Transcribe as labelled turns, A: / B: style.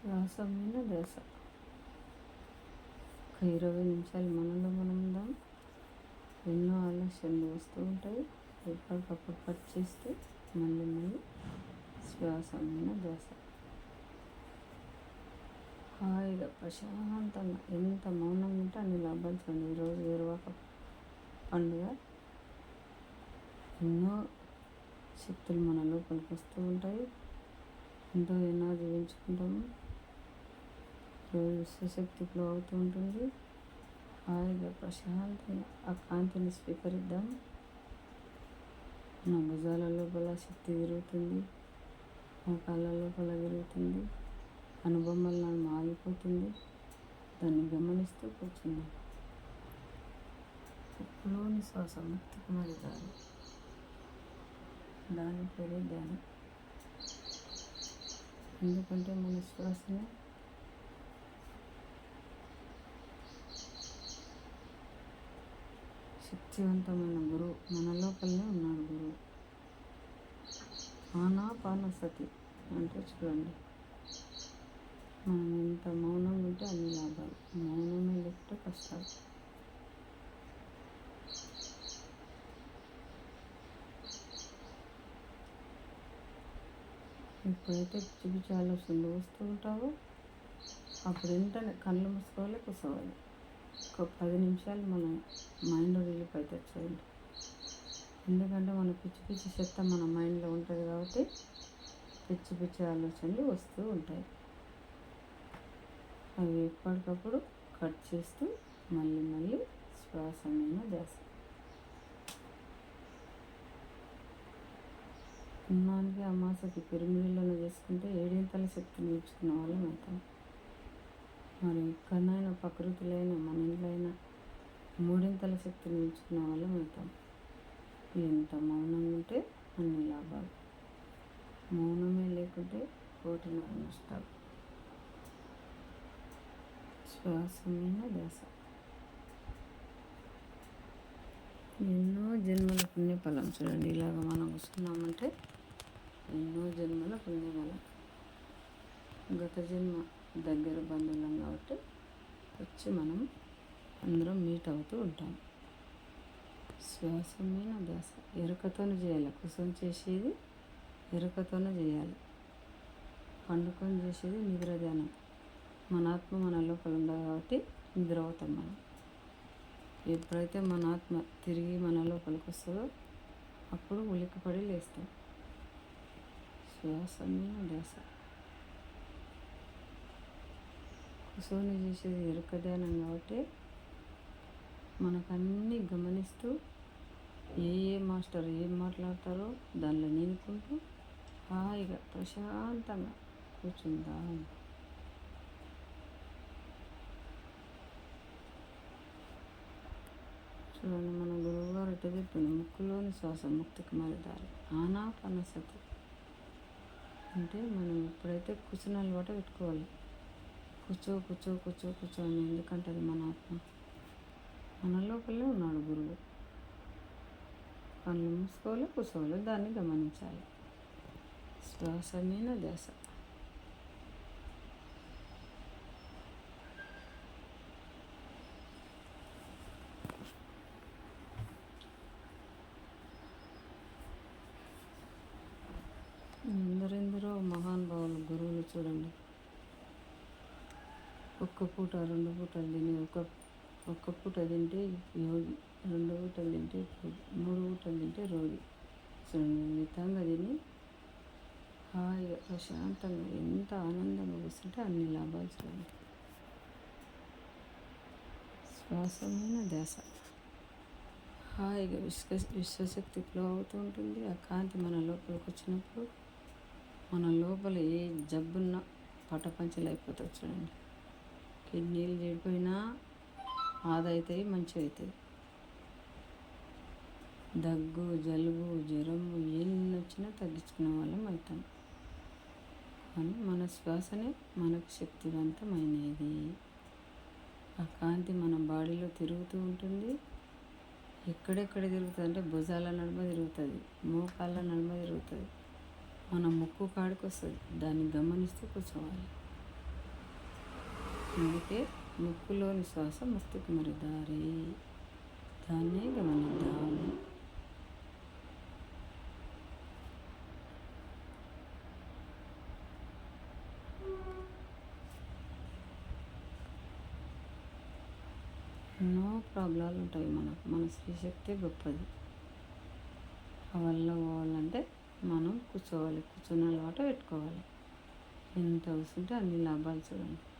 A: శ్వాసమైన ధ్యాస. ఒక 20 నిమిషాలు మనలో మనం ఉందాం. ఎన్నో ఆలోచనలు వస్తూ ఉంటాయి. ఎప్పటికప్పుడు కట్ చేస్తూ మళ్ళీ శ్వాసమైన ధ్యాస. హాయిగా ప్రశాంతంగా ఎంత మౌనంగా ఉంటే అన్ని లాభాలు చూడండి. ఈరోజు ఏరువాక పండుగ. ఎన్నో శక్తులు మన లోపలికి వస్తూ ఉంటాయి. ఎంతో ఎనర్జీ పెంచుకుంటాము. రోజు విశ్వశక్తి ఫ్లో అవుతూ ఉంటుంది. హాయిగా ప్రశాంతంగా ఆ కాంతిని స్వీకరిద్దాం. నా భుజాల లోపల శక్తి తిరుగుతుంది, నా కాళ్ళ లోపల తిరుగుతుంది, అనుబొమ్మల ఆగిపోతుంది. దాన్ని గమనిస్తూ కూర్చుందాం. ఉప్పులోని శ్వాస ముక్తికి మరి దాని పేరే ధ్యానం. ఎందుకంటే మన శ్వాసనే శక్తివంతమైన గురువు. మన లోపలనే ఉన్నాడు గురువు. ఆనాపానసతి అంటే చూడండి, మనం ఎంత మౌనంగా ఉంటే అన్ని లాభాలు. మౌనమే లేకపోతే కష్టాలు. ఎప్పుడైతే పిచ్చి పిచ్చి ఆలోచనలు వస్తూ ఉంటావో అప్పుడు వెంటనే కళ్ళు మూసుకోవాలి, కూర్చోవాలి. ఒక 10 నిమిషాలు మన మైండ్ రిలీఫ్ అవుతుంది చూడండి. ఎందుకంటే మన పిచ్చి పిచ్చి చెత్త మన మైండ్లో ఉంటుంది కాబట్టి పిచ్చి పిచ్చి ఆలోచనలు వస్తూ ఉంటాయి. అవి ఎప్పటికప్పుడు కట్ చేస్తూ మళ్ళీ శ్వాస మీద ధ్యాస. పున్నానికి అమాసకి పిరిమిడిలను చేసుకుంటే 7 శక్తిని నేర్చుకున్న వాళ్ళం అవుతాం. మరి ఎక్కడైనా ప్రకృతిలైనా మన ఇంట్లో అయినా 3 శక్తిని నేర్చుకున్న వాళ్ళం అవుతాం. ఎంత మౌనంగా ఉంటే అన్ని లాభాలు. మౌనమే లేకుంటే 1,000,000 నష్టాలు. శ్వాసమైన ధ్యాస. ఎన్నో జన్మల పుణ్యఫలం చూడండి. ఇలాగ మనం కూర్చున్నామంటే ఎన్నో జన్మల పుణ్యఫలం. గత జన్మ దగ్గర బంధువులం కాబట్టి వచ్చి మనం అందరం మీట్ అవుతూ ఉంటాం. శ్వాసమైన ధ్యాస. ఎరుకతోనే చేయాలి. కుసం చేసేది ఎరుకతోనే చేయాలి. పండుకొని చేసేది నిద్ర ధ్యానం. మన ఆత్మ మన లోపల ఉండదు కాబట్టి నిద్ర అవుతాం మనం. ఎప్పుడైతే మన ఆత్మ తిరిగి మన లోపలికి వస్తుందో అప్పుడు ఉలిక్కిపడి లేస్తాం. శ్వాసమైన ధ్యాస. కుసోని చేసేది ఎరుక ధ్యానం కాబట్టి మనకన్నీ గమనిస్తూ ఏ మాస్టర్ ఏం మాట్లాడతారో దానిలో నీనుకుంటూ హాయిగా ప్రశాంతంగా కూర్చుందాం. చూడండి, మన గురువుగారు ఎట్ట చెప్పింది, ముక్కులోని శ్వాస ముక్తికి మరి దారి. ఆనాపానసతి అంటే మనం ఎప్పుడైతే కూర్చుని అలవాటు పెట్టుకోవాలి. కూర్చో కూర్చో కూర్చో కూర్చో అని. ఎందుకంటే అది మన ఆత్మ. మన లోపలే ఉన్నాడు గురువు. కళ్ళు మూసుకోవాలి, కూర్చోవాలి, దాన్ని గమనించాలి. శ్వాస మీద ధ్యాస. ఎందరెందరో మహానుభావులు గురువులు చూడండి. ఒక్క పూట 2 పూటలు తిని ఒక్క పూట తింటే యోగి, 2 పూటలు తింటే 3 పూటలు తింటే రోగి. చూడండి, మితంగా తిని హాయిగా ప్రశాంతంగా ఎంత ఆనందంగా కూర్చుంటే అన్ని లాభాలు చూడండి. శ్వాసమైన ధ్యాస. హాయిగా విశ్వశక్తి ఫ్లో అవుతూ ఉంటుంది. ఆ కాంతి మన లోపలికి వచ్చినప్పుడు మన లోపల ఏ జబ్బున్నా పటపంచలు అయిపోతుంది చూడండి. కిడ్నీలు చెడిపోయినా ఆదవుతాయి, మంచిగా అవుతాయి. దగ్గు, జలుబు, జ్వరము ఎన్ని వచ్చినా తగ్గించుకునే వాళ్ళం అవుతాం. కానీ మన శ్వాసనే మనకు శక్తివంతమైనది. ఆ కాంతి మన బాడీలో తిరుగుతూ ఉంటుంది. ఎక్కడెక్కడ తిరుగుతుంది అంటే భుజాల నడుమ తిరుగుతుంది, మోకాళ్ళ నడుమ తిరుగుతుంది, మన ముక్కు కాడికి వస్తుంది. దాన్ని గమనిస్తూ కూర్చోవాలి. అందుకే ముక్కులోని శ్వాస మస్తుకు మరి దారి, దాన్నే గమనిద్దాం. ఎన్నో ప్రాబ్లాలు ఉంటాయి మనకు, మన స్త్రీశక్తి గొప్పది. ఆ వల్ల పోవాలంటే మనం కూర్చోవాలి, కూర్చొని అలవాటు పెట్టుకోవాలి. ఎంత అవసరం అన్ని లాభాలు చూడండి.